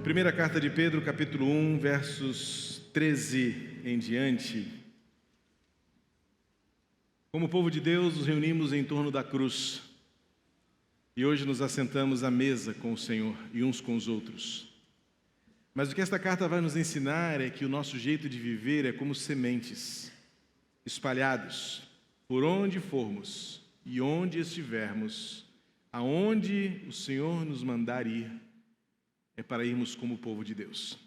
Primeira carta de Pedro, capítulo 1, versos 13 em diante. Como povo de Deus, nos reunimos em torno da cruz e hoje nos assentamos à mesa com o Senhor e uns com os outros. Mas o que esta carta vai nos ensinar é que o nosso jeito de viver é como sementes, espalhados por onde formos e onde estivermos, aonde o Senhor nos mandar ir, é para irmos como povo de Deus.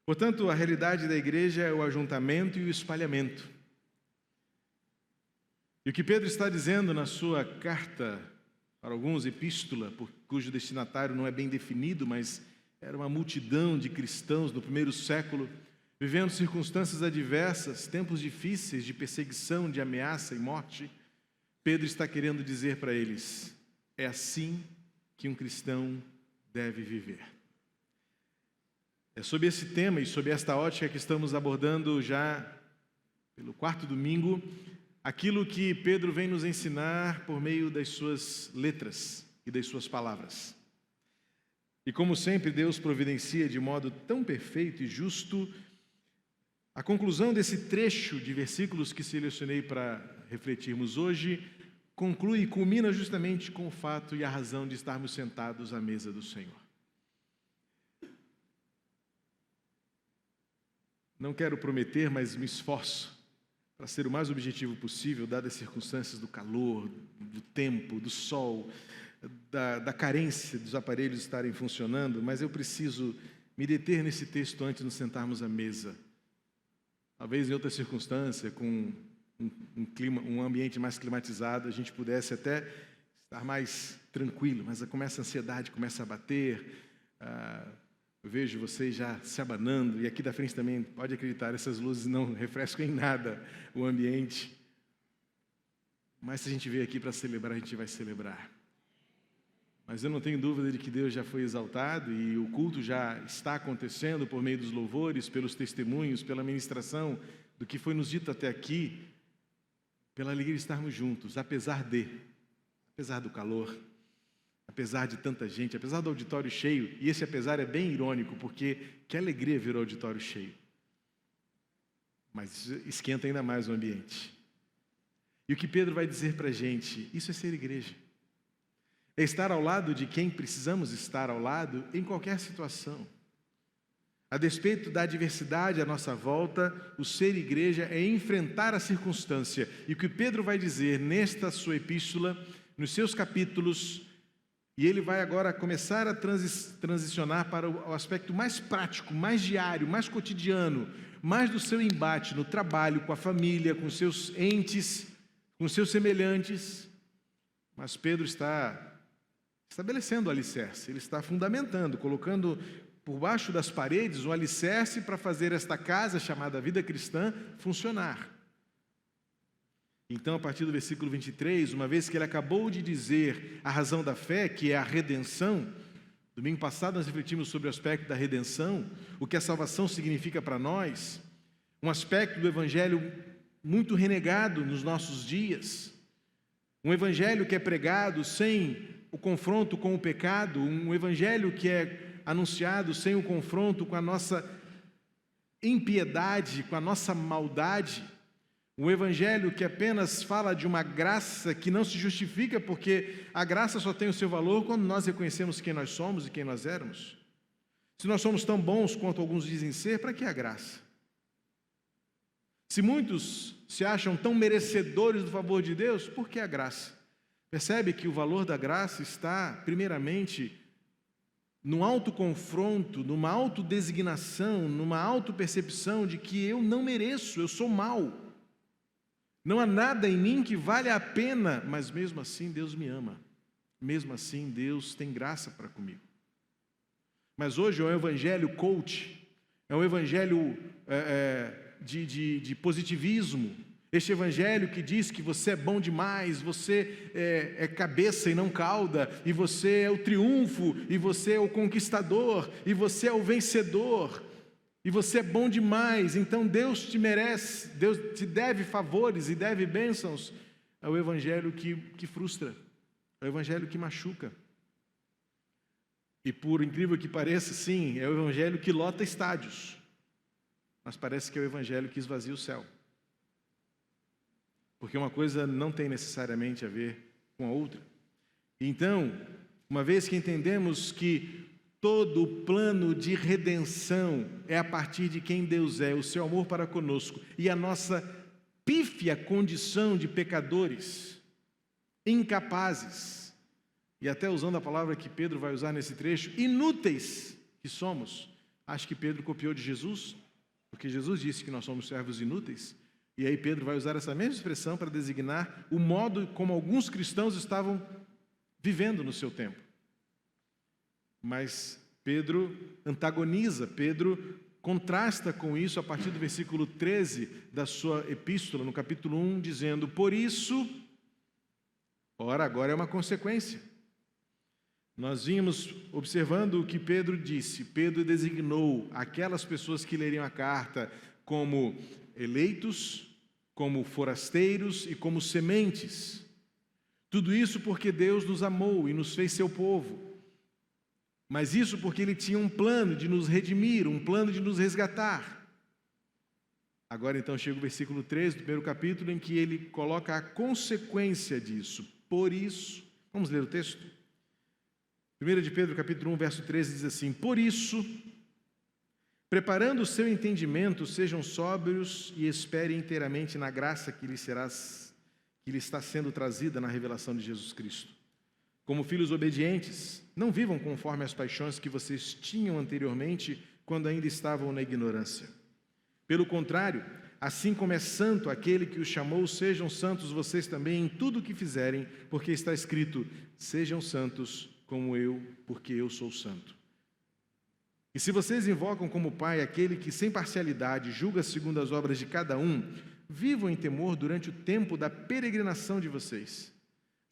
Portanto, a realidade da igreja é o ajuntamento e o espalhamento. E o que Pedro está dizendo na sua carta, para alguns epístola, cujo destinatário não é bem definido, mas era uma multidão de cristãos no primeiro século, vivendo circunstâncias adversas, tempos difíceis de perseguição, de ameaça e morte. Pedro está querendo dizer para eles: é assim que um cristão deve viver. É sobre esse tema e sobre esta ótica que estamos abordando já pelo quarto domingo, aquilo que Pedro vem nos ensinar por meio das suas letras e das suas palavras. E como sempre, Deus providencia de modo tão perfeito e justo a conclusão desse trecho de versículos que selecionei para refletirmos hoje, conclui e culmina justamente com o fato e a razão de estarmos sentados à mesa do Senhor. Não quero prometer, mas me esforço para ser o mais objetivo possível, dadas as circunstâncias do calor, do tempo, do sol, da carência dos aparelhos estarem funcionando, mas eu preciso me deter nesse texto antes de nos sentarmos à mesa. Talvez em outra circunstância, com um ambiente mais climatizado, a gente pudesse até estar mais tranquilo, mas começa a ansiedade, começa a bater. Eu vejo vocês já se abanando, e aqui da frente também, pode acreditar, essas luzes não refrescam em nada o ambiente. Mas se a gente veio aqui para celebrar, a gente vai celebrar. Mas eu não tenho dúvida de que Deus já foi exaltado e o culto já está acontecendo por meio dos louvores, pelos testemunhos, pela ministração do que foi nos dito até aqui, pela alegria de estarmos juntos, apesar do calor, apesar de tanta gente, apesar do auditório cheio. E esse apesar é bem irônico, porque que alegria ver o auditório cheio. Mas esquenta ainda mais o ambiente. E o que Pedro vai dizer para a gente, isso é ser igreja. É estar ao lado de quem precisamos estar ao lado em qualquer situação. A despeito da adversidade à nossa volta, o ser igreja é enfrentar a circunstância. E o que Pedro vai dizer nesta sua epístola, nos seus capítulos, e ele vai agora começar a transicionar para o aspecto mais prático, mais diário, mais cotidiano, mais do seu embate no trabalho, com a família, com seus entes, com seus semelhantes. Mas Pedro está estabelecendo o alicerce, ele está fundamentando, colocando por baixo das paredes o alicerce para fazer esta casa chamada vida cristã funcionar. Então, a partir do versículo 23, uma vez que ele acabou de dizer a razão da fé, que é a redenção, domingo passado nós refletimos sobre o aspecto da redenção, o que a salvação significa para nós, um aspecto do evangelho muito renegado nos nossos dias, um evangelho que é pregado sem o confronto com o pecado, um evangelho que é anunciado sem o confronto com a nossa impiedade, com a nossa maldade, um evangelho que apenas fala de uma graça que não se justifica, porque a graça só tem o seu valor quando nós reconhecemos quem nós somos e quem nós éramos. Se nós somos tão bons quanto alguns dizem ser, para que a graça? Se muitos se acham tão merecedores do favor de Deus, por que a graça? Percebe que o valor da graça está, primeiramente, num autoconfronto, numa autodesignação, numa autopercepção de que eu não mereço, eu sou mau. Não há nada em mim que vale a pena, mas mesmo assim Deus me ama. Mesmo assim Deus tem graça para comigo. Mas hoje é um evangelho coach, é um evangelho de positivismo. Este evangelho que diz que você é bom demais, você é cabeça e não cauda, e você é o triunfo, e você é o conquistador, e você é o vencedor, e você é bom demais, então Deus te merece, Deus te deve favores e deve bênçãos. É o evangelho que frustra, é o evangelho que machuca. E por incrível que pareça, sim, é o evangelho que lota estádios, mas parece que é o evangelho que esvazia o céu. Porque uma coisa não tem necessariamente a ver com a outra. Então, uma vez que entendemos que todo o plano de redenção é a partir de quem Deus é, o seu amor para conosco, e a nossa pífia condição de pecadores, incapazes, e até usando a palavra que Pedro vai usar nesse trecho, inúteis que somos. Acho que Pedro copiou de Jesus, porque Jesus disse que nós somos servos inúteis, e aí Pedro vai usar essa mesma expressão para designar o modo como alguns cristãos estavam vivendo no seu tempo. Mas Pedro antagoniza, Pedro contrasta com isso a partir do versículo 13 da sua epístola, no capítulo 1, dizendo: por isso, ora, agora é uma consequência. Nós vínhamos observando o que Pedro disse. Pedro designou aquelas pessoas que leriam a carta como eleitos, como forasteiros e como sementes. Tudo isso porque Deus nos amou e nos fez seu povo. Mas isso porque Ele tinha um plano de nos redimir, um plano de nos resgatar. Agora então chega o versículo 13 do primeiro capítulo, em que ele coloca a consequência disso. Por isso, vamos ler o texto? 1 de Pedro, capítulo 1, verso 13, diz assim: por isso, preparando o seu entendimento, sejam sóbrios e esperem inteiramente na graça que lhe está sendo trazida na revelação de Jesus Cristo. Como filhos obedientes, não vivam conforme as paixões que vocês tinham anteriormente, quando ainda estavam na ignorância. Pelo contrário, assim como é santo aquele que os chamou, sejam santos vocês também em tudo o que fizerem, porque está escrito: sejam santos como eu, porque eu sou santo. E se vocês invocam como Pai aquele que sem parcialidade julga segundo as obras de cada um, vivam em temor durante o tempo da peregrinação de vocês,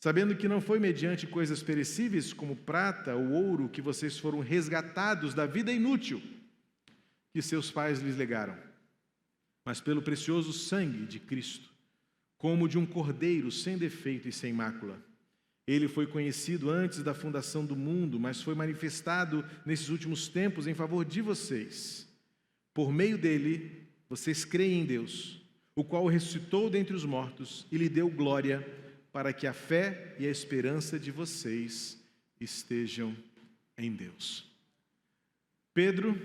sabendo que não foi mediante coisas perecíveis como prata ou ouro que vocês foram resgatados da vida inútil que seus pais lhes legaram, mas pelo precioso sangue de Cristo, como de um cordeiro sem defeito e sem mácula. Ele foi conhecido antes da fundação do mundo, mas foi manifestado nesses últimos tempos em favor de vocês. Por meio dele, vocês creem em Deus, o qual o ressuscitou dentre os mortos e lhe deu glória, para que a fé e a esperança de vocês estejam em Deus. Pedro,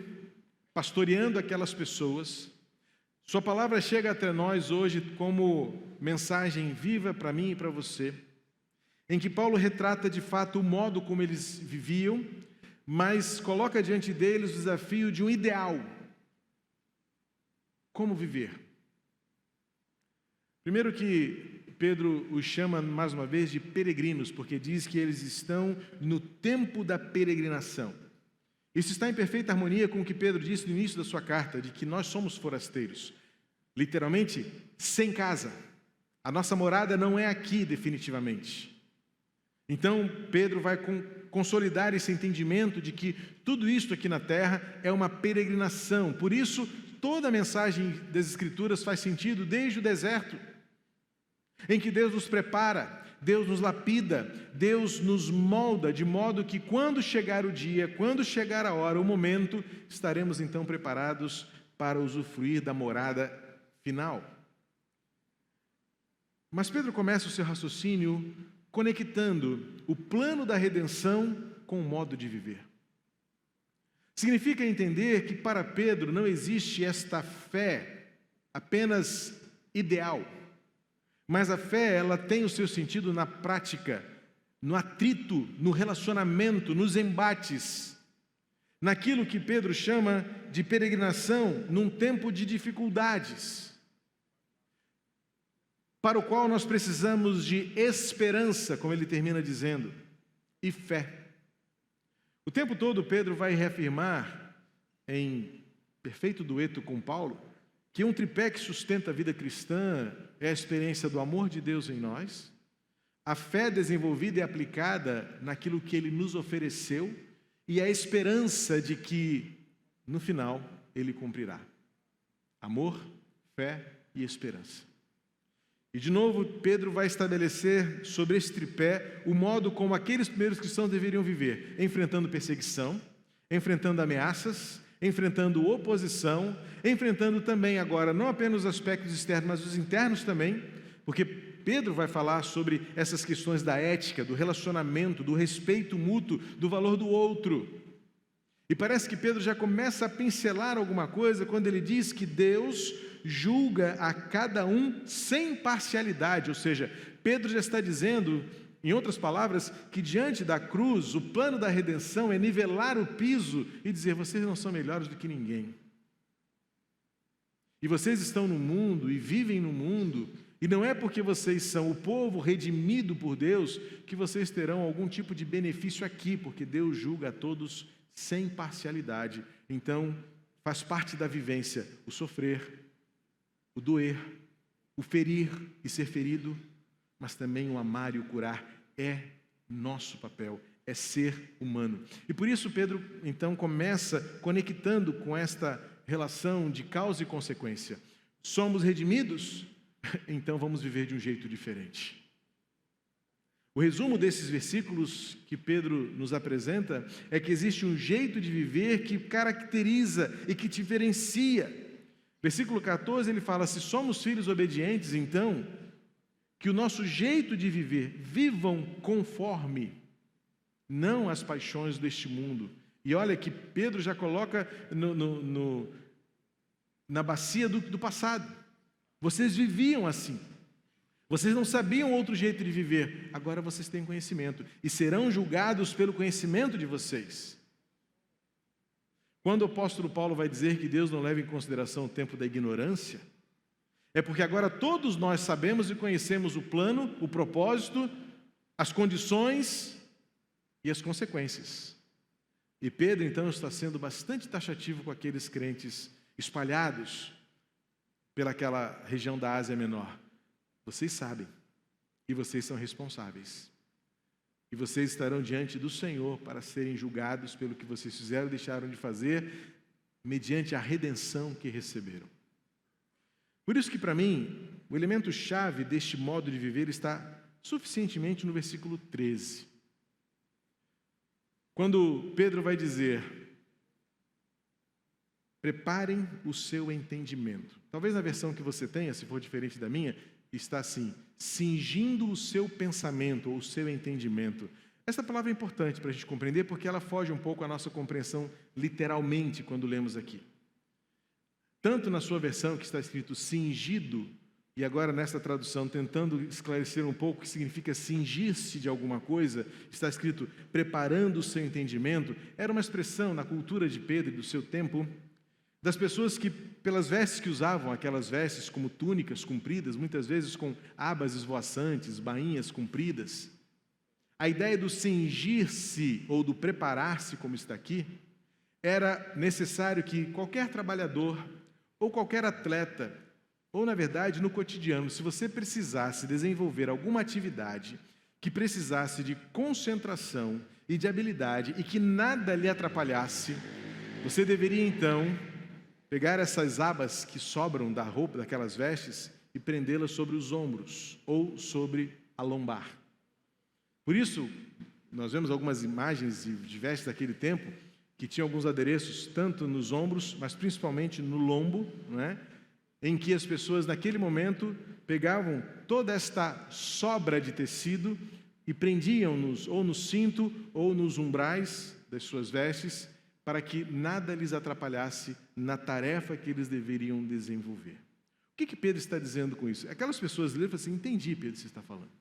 pastoreando aquelas pessoas, sua palavra chega até nós hoje como mensagem viva para mim e para você, em que Paulo retrata de fato o modo como eles viviam, mas coloca diante deles o desafio de um ideal. Como viver? Primeiro que Pedro os chama mais uma vez de peregrinos, porque diz que eles estão no tempo da peregrinação. Isso está em perfeita harmonia com o que Pedro disse no início da sua carta, de que nós somos forasteiros, literalmente sem casa. A nossa morada não é aqui definitivamente. Então, Pedro vai consolidar esse entendimento de que tudo isto aqui na terra é uma peregrinação. Por isso, toda a mensagem das Escrituras faz sentido desde o deserto, em que Deus nos prepara, Deus nos lapida, Deus nos molda, de modo que quando chegar o dia, quando chegar a hora, o momento, estaremos então preparados para usufruir da morada final. Mas Pedro começa o seu raciocínio conectando o plano da redenção com o modo de viver. Significa entender que para Pedro não existe esta fé apenas ideal, mas a fé ela tem o seu sentido na prática, no atrito, no relacionamento, nos embates, naquilo que Pedro chama de peregrinação num tempo de dificuldades, para o qual nós precisamos de esperança, como ele termina dizendo, e fé. O tempo todo Pedro vai reafirmar, em perfeito dueto com Paulo, que um tripé que sustenta a vida cristã é a experiência do amor de Deus em nós, a fé desenvolvida e aplicada naquilo que Ele nos ofereceu e a esperança de que, no final, Ele cumprirá. Amor, fé e esperança. E de novo, Pedro vai estabelecer sobre esse tripé o modo como aqueles primeiros cristãos deveriam viver, enfrentando perseguição, enfrentando ameaças, enfrentando oposição, enfrentando também agora não apenas os aspectos externos, mas os internos também, porque Pedro vai falar sobre essas questões da ética, do relacionamento, do respeito mútuo, do valor do outro. E parece que Pedro já começa a pincelar alguma coisa quando ele diz que Deus julga a cada um sem parcialidade, ou seja, Pedro já está dizendo, em outras palavras, que diante da cruz, o plano da redenção é nivelar o piso e dizer, vocês não são melhores do que ninguém. E vocês estão no mundo e vivem no mundo, e não é porque vocês são o povo redimido por Deus que vocês terão algum tipo de benefício aqui, porque Deus julga a todos sem parcialidade. Então, faz parte da vivência o sofrer, o doer, o ferir e ser ferido, mas também o amar e o curar. É nosso papel, é ser humano. E por isso Pedro, então, começa conectando com esta relação de causa e consequência. Somos redimidos? Então vamos viver de um jeito diferente. O resumo desses versículos que Pedro nos apresenta é que existe um jeito de viver que caracteriza e que diferencia. Versículo 14, ele fala, se somos filhos obedientes, então, que o nosso jeito de viver, vivam conforme, não as paixões deste mundo. E olha que Pedro já coloca na bacia do passado. Vocês viviam assim. Vocês não sabiam outro jeito de viver. Agora vocês têm conhecimento e serão julgados pelo conhecimento de vocês. Quando o apóstolo Paulo vai dizer que Deus não leva em consideração o tempo da ignorância, é porque agora todos nós sabemos e conhecemos o plano, o propósito, as condições e as consequências. E Pedro, então, está sendo bastante taxativo com aqueles crentes espalhados pelaquela região da Ásia Menor. Vocês sabem e vocês são responsáveis. E vocês estarão diante do Senhor para serem julgados pelo que vocês fizeram ou deixaram de fazer, mediante a redenção que receberam. Por isso que, para mim, o elemento-chave deste modo de viver está suficientemente no versículo 13. Quando Pedro vai dizer, preparem o seu entendimento. Talvez na versão que você tenha, se for diferente da minha, está assim, cingindo o seu pensamento ou o seu entendimento. Essa palavra é importante para a gente compreender porque ela foge um pouco à nossa compreensão literalmente quando lemos aqui. Tanto na sua versão que está escrito cingido, e agora nessa tradução tentando esclarecer um pouco o que significa cingir-se de alguma coisa, está escrito preparando o seu entendimento, era uma expressão na cultura de Pedro e do seu tempo, das pessoas que, pelas vestes que usavam, aquelas vestes como túnicas compridas, muitas vezes com abas esvoaçantes, bainhas compridas, a ideia do cingir-se ou do preparar-se, como está aqui, era necessário que qualquer trabalhador ou qualquer atleta, ou na verdade no cotidiano, se você precisasse desenvolver alguma atividade que precisasse de concentração e de habilidade e que nada lhe atrapalhasse, você deveria então pegar essas abas que sobram da roupa, daquelas vestes, e prendê-las sobre os ombros ou sobre a lombar. Por isso, nós vemos algumas imagens de vestes daquele tempo que tinham alguns adereços tanto nos ombros, mas principalmente no lombo, não é? Em que as pessoas naquele momento pegavam toda esta sobra de tecido e prendiam-nos ou no cinto ou nos umbrais das suas vestes para que nada lhes atrapalhasse na tarefa que eles deveriam desenvolver. O que Pedro está dizendo com isso? Aquelas pessoas leram e falam assim, entendi, Pedro, você está falando.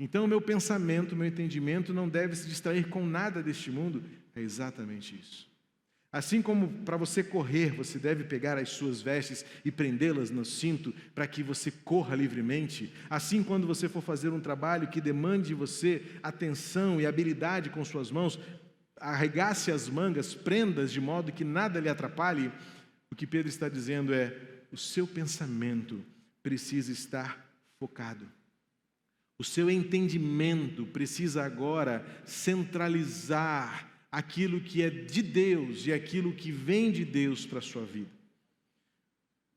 Então, o meu pensamento, o meu entendimento não deve se distrair com nada deste mundo. É exatamente isso. Assim como para você correr, você deve pegar as suas vestes e prendê-las no cinto para que você corra livremente, assim quando você for fazer um trabalho que demande de você atenção e habilidade com suas mãos, arregace as mangas, prendas de modo que nada lhe atrapalhe. O que Pedro está dizendo é, o seu pensamento precisa estar focado. O seu entendimento precisa agora centralizar aquilo que é de Deus e aquilo que vem de Deus para a sua vida.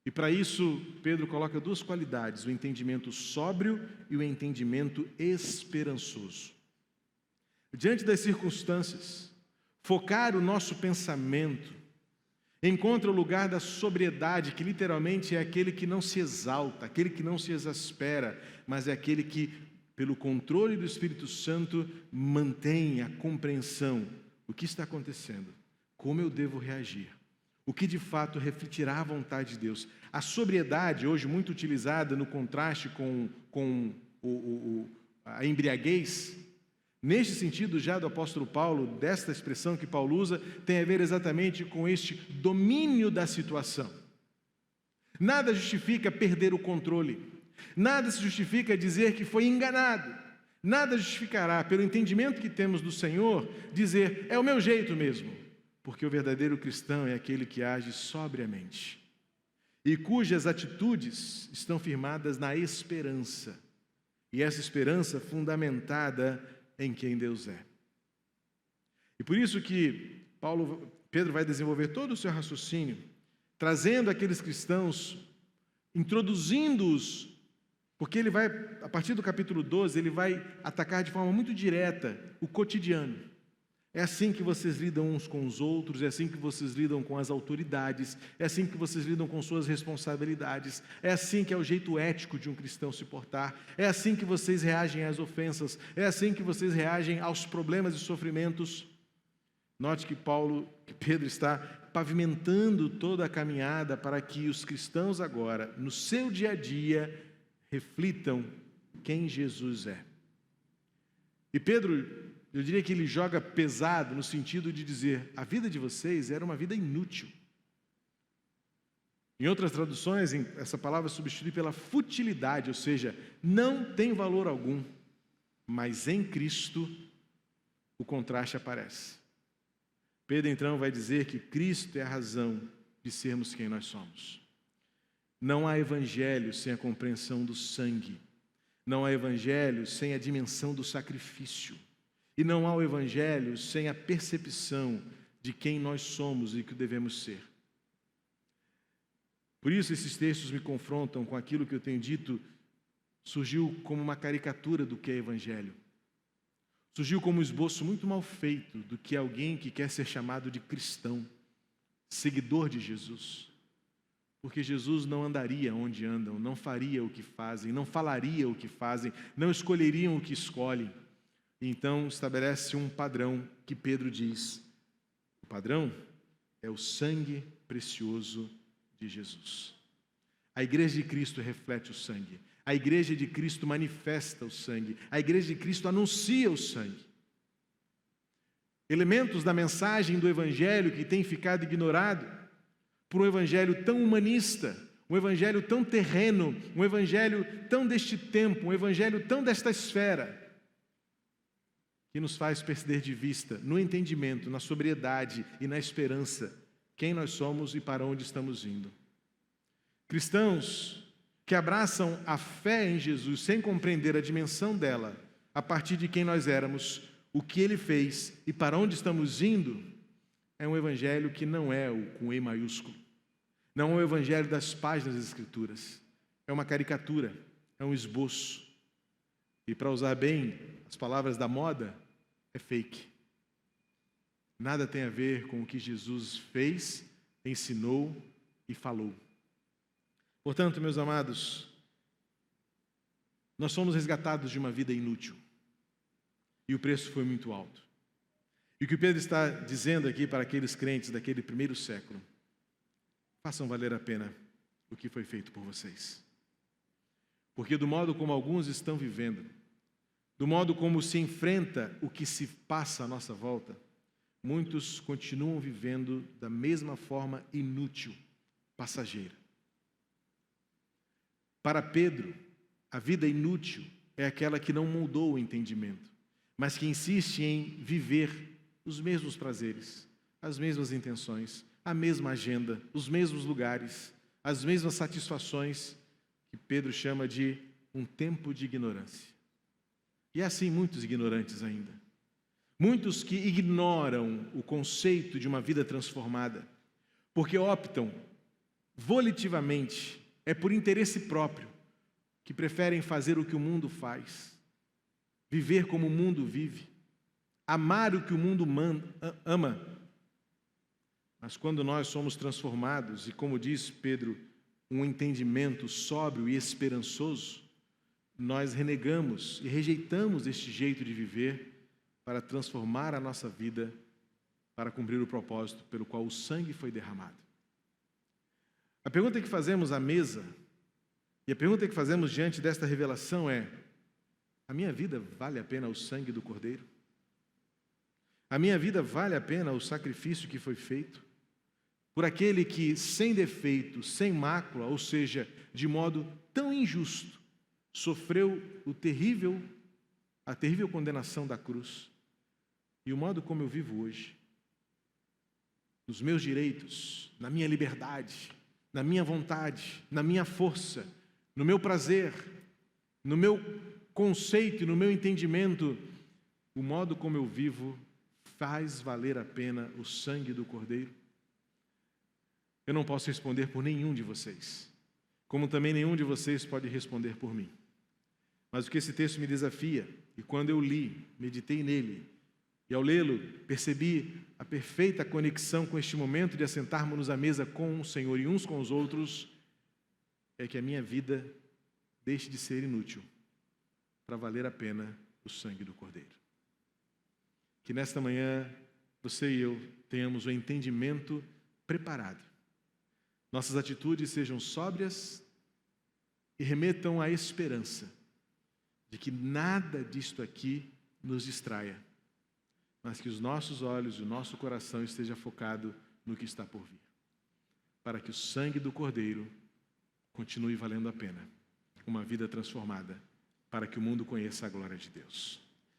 E para isso, Pedro coloca duas qualidades: o entendimento sóbrio e o entendimento esperançoso. Diante das circunstâncias, focar o nosso pensamento encontra o lugar da sobriedade, que literalmente é aquele que não se exalta, aquele que não se exaspera, mas é aquele que, pelo controle do Espírito Santo, mantém a compreensão. O que está acontecendo? Como eu devo reagir? O que de fato refletirá a vontade de Deus? A sobriedade, hoje muito utilizada no contraste com a embriaguez, neste sentido já do apóstolo Paulo, desta expressão que Paulo usa, tem a ver exatamente com este domínio da situação. Nada justifica perder o controle, nada se justifica dizer que foi enganado, nada justificará, pelo entendimento que temos do Senhor, dizer, é o meu jeito mesmo, porque o verdadeiro cristão é aquele que age sobriamente e cujas atitudes estão firmadas na esperança, e essa esperança fundamentada em quem Deus é. E por isso que Pedro vai desenvolver todo o seu raciocínio, trazendo aqueles cristãos, introduzindo-os, porque ele vai, a partir do capítulo 12, ele vai atacar de forma muito direta o cotidiano. É assim que vocês lidam uns com os outros, é assim que vocês lidam com as autoridades, é assim que vocês lidam com suas responsabilidades, é assim que é o jeito ético de um cristão se portar, é assim que vocês reagem às ofensas, é assim que vocês reagem aos problemas e sofrimentos. Note que Pedro está pavimentando toda a caminhada para que os cristãos agora, no seu dia a dia, reflitam quem Jesus é. E Pedro, eu diria que ele joga pesado no sentido de dizer, a vida de vocês era uma vida inútil. Em outras traduções, essa palavra substitui pela futilidade, ou seja, não tem valor algum, mas em Cristo o contraste aparece. Pedro então vai dizer que Cristo é a razão de sermos quem nós somos. Não há evangelho sem a compreensão do sangue, não há evangelho sem a dimensão do sacrifício. E não há o evangelho sem a percepção de quem nós somos e que devemos ser. Por isso esses textos me confrontam com aquilo que eu tenho dito, surgiu como uma caricatura do que é evangelho. Surgiu como um esboço muito mal feito do que é alguém que quer ser chamado de cristão, seguidor de Jesus. Porque Jesus não andaria onde andam, não faria o que fazem, não falaria o que fazem, não escolheriam o que escolhem. Então estabelece um padrão que Pedro diz, o padrão é o sangue precioso de Jesus. A igreja de Cristo reflete o sangue, a igreja de Cristo manifesta o sangue, a igreja de Cristo anuncia o sangue. Elementos da mensagem do evangelho que tem ficado ignorado por um evangelho tão humanista, um evangelho tão terreno, um evangelho tão deste tempo, um evangelho tão desta esfera, que nos faz perder de vista, no entendimento, na sobriedade e na esperança, quem nós somos e para onde estamos indo. Cristãos que abraçam a fé em Jesus sem compreender a dimensão dela, a partir de quem nós éramos, o que Ele fez e para onde estamos indo, é um evangelho que não é o com E maiúsculo, não é o evangelho das páginas das Escrituras, é uma caricatura, é um esboço. E para usar bem as palavras da moda, é fake. Nada tem a ver com o que Jesus fez, ensinou e falou. Portanto, meus amados, nós somos resgatados de uma vida inútil. E o preço foi muito alto. E o que Pedro está dizendo aqui para aqueles crentes daquele primeiro século, façam valer a pena o que foi feito por vocês. Porque do modo como alguns estão vivendo, do modo como se enfrenta o que se passa à nossa volta, muitos continuam vivendo da mesma forma inútil, passageira. Para Pedro, a vida inútil é aquela que não moldou o entendimento, mas que insiste em viver os mesmos prazeres, as mesmas intenções, a mesma agenda, os mesmos lugares, as mesmas satisfações, que Pedro chama de um tempo de ignorância. E há assim muitos ignorantes ainda. Muitos que ignoram o conceito de uma vida transformada, porque optam volitivamente, é por interesse próprio, que preferem fazer o que o mundo faz, viver como o mundo vive, amar o que o mundo ama. Mas quando nós somos transformados, e como diz Pedro, um entendimento sóbrio e esperançoso, nós renegamos e rejeitamos este jeito de viver para transformar a nossa vida, para cumprir o propósito pelo qual o sangue foi derramado. A pergunta que fazemos à mesa, e a pergunta que fazemos diante desta revelação é: a minha vida vale a pena o sangue do Cordeiro? A minha vida vale a pena o sacrifício que foi feito por aquele que, sem defeito, sem mácula, ou seja, de modo tão injusto, sofreu a terrível condenação da cruz? E o modo como eu vivo hoje, nos meus direitos, na minha liberdade, na minha vontade, na minha força, no meu prazer, no meu conceito e no meu entendimento, o modo como eu vivo faz valer a pena o sangue do Cordeiro? Eu não posso responder por nenhum de vocês, como também nenhum de vocês pode responder por mim. Mas o que esse texto me desafia, e quando eu li, meditei nele, e ao lê-lo, percebi a perfeita conexão com este momento de assentarmos-nos à mesa com o Senhor e uns com os outros, é que a minha vida deixe de ser inútil para valer a pena o sangue do Cordeiro. Que nesta manhã, você e eu tenhamos o entendimento preparado. Nossas atitudes sejam sóbrias e remetam à esperança de que nada disto aqui nos distraia, mas que os nossos olhos e o nosso coração esteja focado no que está por vir, para que o sangue do Cordeiro continue valendo a pena, uma vida transformada, para que o mundo conheça a glória de Deus.